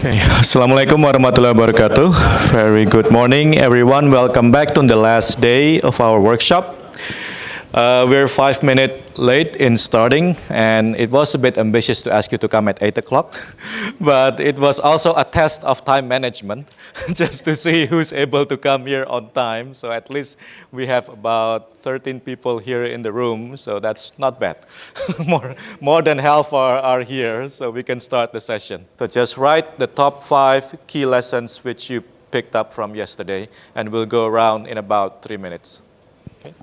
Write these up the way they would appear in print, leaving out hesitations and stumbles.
Okay. Assalamualaikum warahmatullahi wabarakatuh. Very good morning, everyone. Welcome back to the last day of our workshop. We're 5 minutes late in starting, and it was a bit ambitious to ask you to come at 8 o'clock, but it was also a test of time management, just to see who's able to come here on time. So at least we have about 13 people here in the room, so that's not bad. more than half are here, so we can start the session. So just write the top 5 key lessons which you picked up from yesterday, and we'll go around in about 3 minutes. Okay.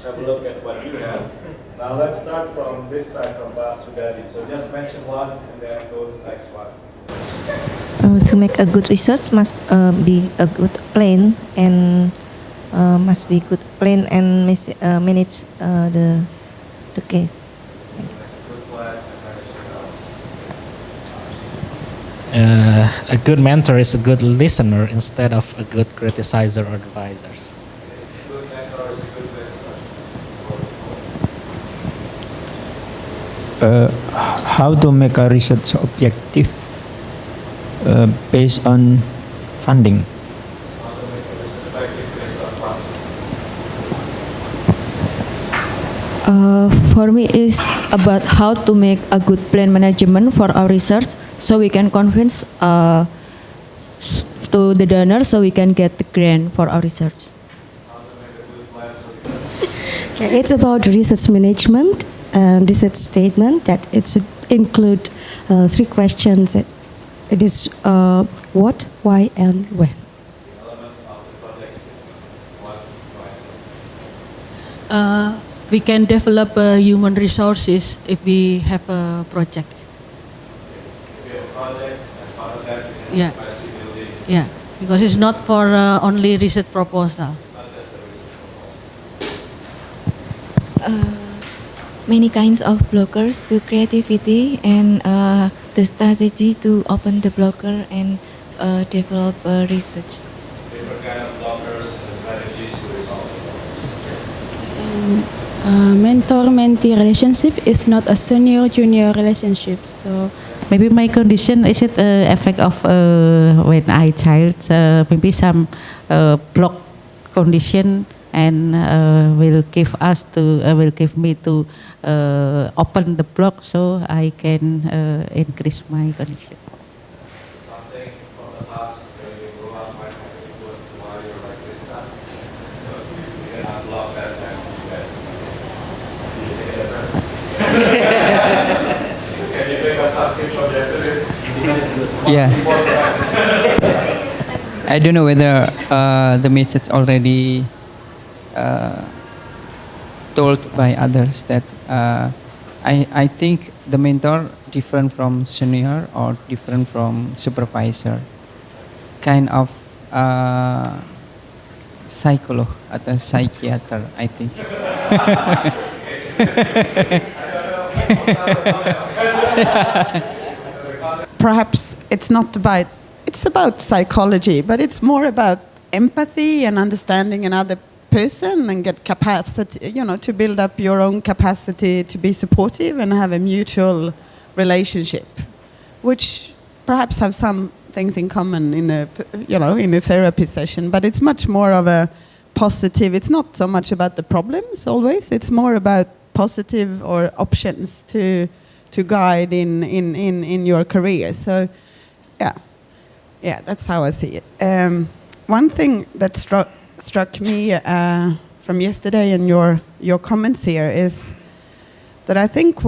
Have a look at what you have. Now let's start from this side, from Pak Sudadi. So just mention one and then go to the next one. To make a good research must be a good plan and manage the case. A good mentor is a good listener instead of a good criticizer or advisor. How to make a research objective based on funding. For me, is about how to make a good plan management for our research, so we can convince to the donor, so we can get the grant for our research. It's about research management and research statement that it should include 3 questions. It is what, why, and when. We can develop human resources if we have a project. Yeah, yeah, because it's not for only research proposal. Many kinds of blockers to creativity and the strategy to open the blocker and develop research. Different kind of blockers and strategies to resolve Mentor-mentee relationship is not a senior-junior relationship. So maybe my condition is it effect of when I child maybe some block condition and will give me to open the block so I can increase my condition. Something from the past when you grew up might have influenced why you're like this now. So you can unblock that and do that. Can you take it? Can you pick up something from yesterday? Yeah. I don't know whether the message already told by others that I think the mentor different from senior or different from supervisor, kind of psycholog atau psychiater, I think. Perhaps it's about psychology, but it's more about empathy and understanding another person and get capacity, to build up your own capacity to be supportive and have a mutual relationship, which perhaps have some things in common in a therapy session, but it's much more of a positive. It's not so much about the problems always. It's more about positive or options to guide in your career. So, yeah, that's how I see it. One thing that struck me from yesterday and your comments here is that I think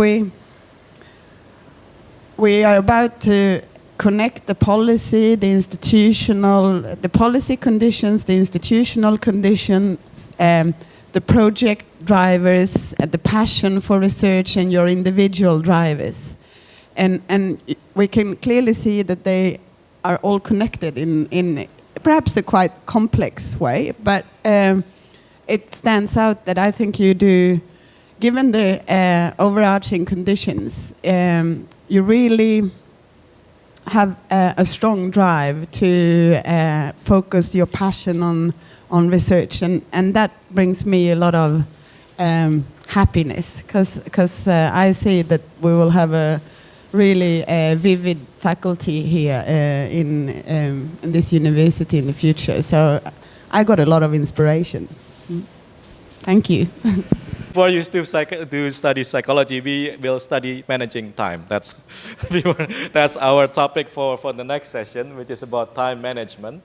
we are about to connect the policy, the policy conditions, the institutional conditions, the project drivers, the passion for research, and your individual drivers. And we can clearly see that they are all connected in perhaps a quite complex way, but it stands out that I think you do, given the overarching conditions, you really have a strong drive to focus your passion on research, and that brings me a lot of happiness, because I see that we will have a really vivid faculty here in this university in the future. So I got a lot of inspiration. Thank you. For you to study psychology, we will study managing time. That's our topic for the next session, which is about time management.